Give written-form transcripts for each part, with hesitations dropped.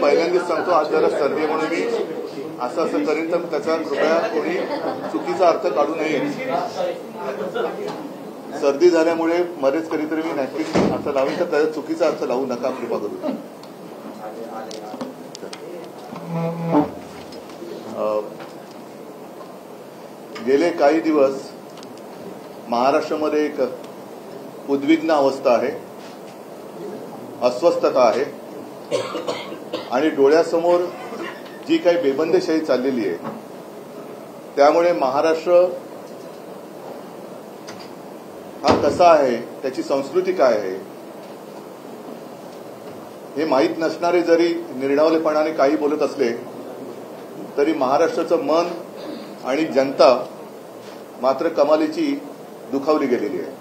पहिल्यांदाच सांगतो, आज जरा सर्दी आहे म्हणून मी असं करीन, तर त्याचा कृपया कोणी चुकीचा अर्थ काढू नये. सर्दी झाल्यामुळे मरेच कधीतरी मी नॅपकिन असं लावेन, तर त्याचा चुकीचा अर्थ लावू नका, कृपा करून. गेले काही दिवस महाराष्ट्रामध्ये एक उद्विग्न अवस्था आहे, अस्वस्थता आहे आणि डोळ्यासमोर जी काही बेबंदीशाही चाललेली आहे त्यामुळे महाराष्ट्र हा कसा आहे, त्याची संस्कृती काय आहे हे माहीत नसणारे जरी निर्णावलेपणाने काही बोलत असले तरी महाराष्ट्राचं मन आणि जनता मात्र कमालीची दुखावली गेलेली आहे.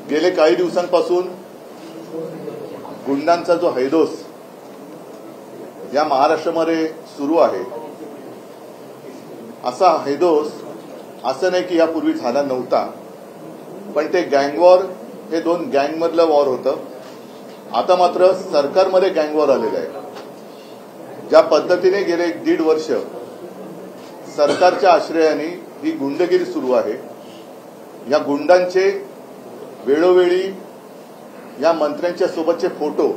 गेले काही दिवसांपासून गुंडांचा जो हैदोस या महाराष्ट्रामध्ये सुरू आहे, असा हैदोस असं नाही की यापूर्वी झाला नव्हता, पण ते गँगवॉर हे दोन गँगमधलं वॉर होतं. आता मात्र सरकारमध्ये गँगवॉर आलेलं आहे. ज्या पद्धतीने गेले 1.5 वर्ष सरकारच्या आश्रयाने ही गुंडगिरी सुरू आहे, या गुंडांचे वेळोवेळी या मंत्र्यांच्या सोबतचे फोटो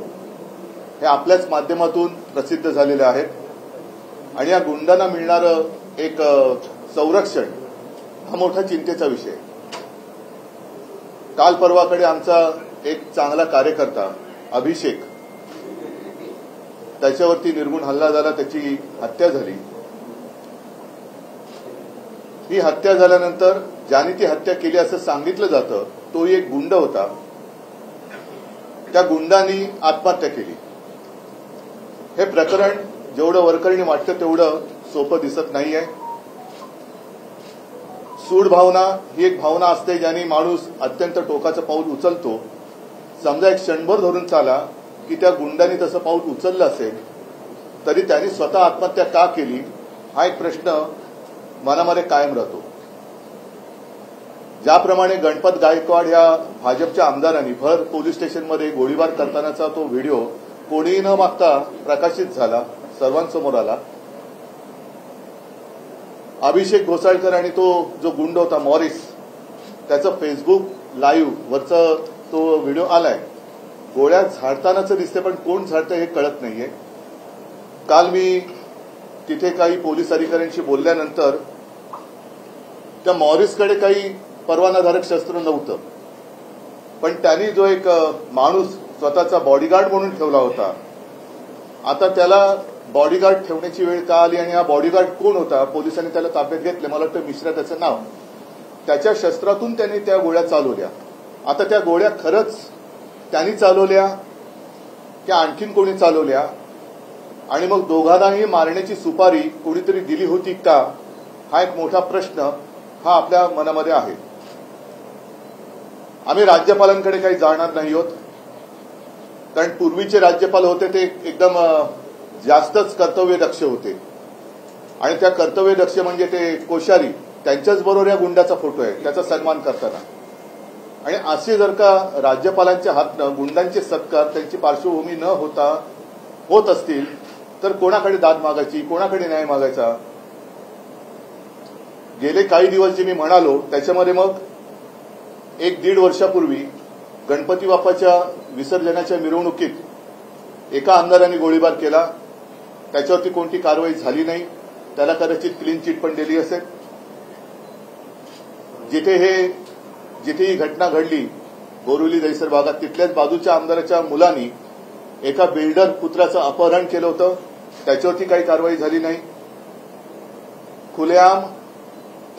हे आपल्याच माध्यमातून प्रसिद्ध झालेले आहेत आणि या गुंडांना मिळणारं एक संरक्षण हा मोठा चिंतेचा विषय. काल परवाकडे आमचा एक चांगला कार्यकर्ता अभिषेक, त्याच्यावरती निर्गुण हल्ला झाला, त्याची हत्या झाली. ही हत्या झाल्यानंतर ज्याने ती हत्या केली असं सांगितलं जातं तोही एक गुंड होता. त्या गुंडांनी आत्महत्या केली. हे प्रकरण जेवढं वरकरणी वाटतं तेवढं सोपं दिसत नाहीये. सूड भावना ही एक भावना असते ज्याने माणूस अत्यंत टोकाचं पाऊल उचलतो. समजा एक क्षणभर धरून चाला की त्या गुंडांनी तसं पाऊल उचललं असेल तरी त्यांनी स्वतः आत्महत्या का केली हा एक प्रश्न मनामध्ये कायम राहतो. ज्याप्रमाणे गणपत गायकवाड या भाजपच्या आमदारांनी भर पोलीस स्टेशनमध्ये गोळीबार करतानाचा तो व्हिडिओ कोणीही न मागता प्रकाशित झाला, सर्वांसमोर आला. अभिषेक घोसाळकर आणि तो जो गुंड होता मॉरिस, त्याचं फेसबुक लाईव्ह वरचा तो व्हिडिओ आलाय. गोळ्या झाडतानाच दिसते पण कोण झाडतं हे कळत नाहीये. काल मी तिथे काही पोलीस अधिकाऱ्यांशी बोलल्यानंतर त्या मॉरिसकडे काही परवानाधारक शस्त्र नव्हतं, पण त्यांनी जो एक माणूस स्वतःचा बॉडीगार्ड म्हणून ठेवला होता, आता त्याला बॉडीगार्ड ठेवण्याची वेळ का आली आणि हा बॉडीगार्ड कोण होता, पोलिसांनी त्याला ताब्यात घेतले. मला वाटतं मिश्रा त्याचं नाव. त्याच्या शस्त्रातून त्यांनी त्या गोळ्या चालवल्या. आता त्या गोळ्या खरंच त्यांनी चालवल्या की आणखीन कोणी चालवल्या आणि मग दोघांनाही मारण्याची सुपारी कोणीतरी दिली होती का, हा एक मोठा प्रश्न हा आपल्या मनामध्ये आहे. आम्ही राज्यपालांकडे काही जाणार नाही आहोत, कारण पूर्वीचे राज्यपाल होते ते एकदम जास्तच कर्तव्यदक्ष होते आणि त्या कर्तव्यदक्ष म्हणजे ते कोश्यारी, त्यांच्याच बरोबर या गुंडाचा फोटो आहे, त्याचा सन्मान करताना. आणि असे जर का राज्यपालांच्या हातनं गुंडांचे सत्कार त्यांची पार्श्वभूमी न होता होत असतील तर कोणाकडे दाद मागायची, कोणाकडे न्याय मागायचा. गेले काही दिवस जे मी म्हणालो त्याच्यामध्ये मग 1.5 वर्षापूर्वी गणपती बाप्पाच्या विसर्जनाच्या मिरवणुकीत एका आमदारांनी गोळीबार केला. त्याच्यावरती कोणती कारवाई झाली नाही, त्याला कदाचित क्लीन चिट पण दिली असेल. जिथे ही घटना घडली बोरिवली दहिसर भागात, तिथल्याच बाजूच्या आमदाराच्या मुलांनी एका बिल्डर पुत्राचं अपहरण केलं होतं, त्याच्यावरती काही कारवाई झाली नाही. खुलेआम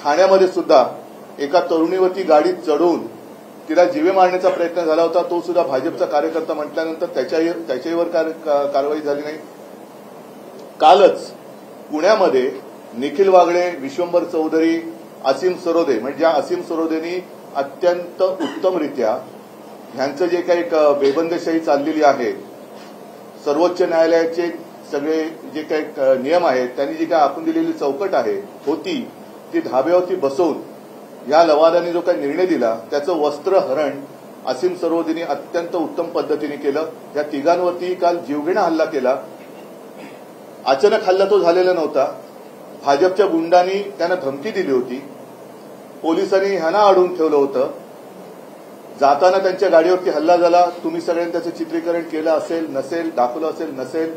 ठाण्यामध्ये सुद्धा एका तरुणीवरती गाडीत चढवून तिला जीवे मारण्याचा प्रयत्न झाला होता, तो सुद्धा भाजपचा कार्यकर्ता म्हटल्यानंतर त्याच्यावर कारवाई झाली नाही. कालच पुण्यामध्ये निखिल वागळे, विश्वंभर चौधरी, असीम सरोदे, म्हणजे ज्या असीम सरोदेनी अत्यंत उत्तमरित्या ह्यांचं जे काही बेबंदीशाही चाललेली आहे, सर्वोच्च न्यायालयाचे सगळे जे काही नियम आहेत, त्यांनी जी काही आखून दिलेली चौकट आहे होती ती धाब्यावरती बसवून या लवादाने जो काही निर्णय दिला त्याचं वस्त्रहरण असीम सरोदिनी अत्यंत उत्तम पद्धतीने केलं. या तिघांवरती काल जीवघेणा हल्ला केला. अचानक हल्ला तो झालेला नव्हता. भाजपच्या गुंडांनी त्यांना धमकी दिली होती. पोलिसांनी ह्यांना अडवून ठेवलं होतं. जाताना त्यांच्या गाडीवरती हल्ला झाला. तुम्ही सगळ्यांनी त्याचं चित्रीकरण केलं असेल नसेल, दाखवलं असेल नसेल,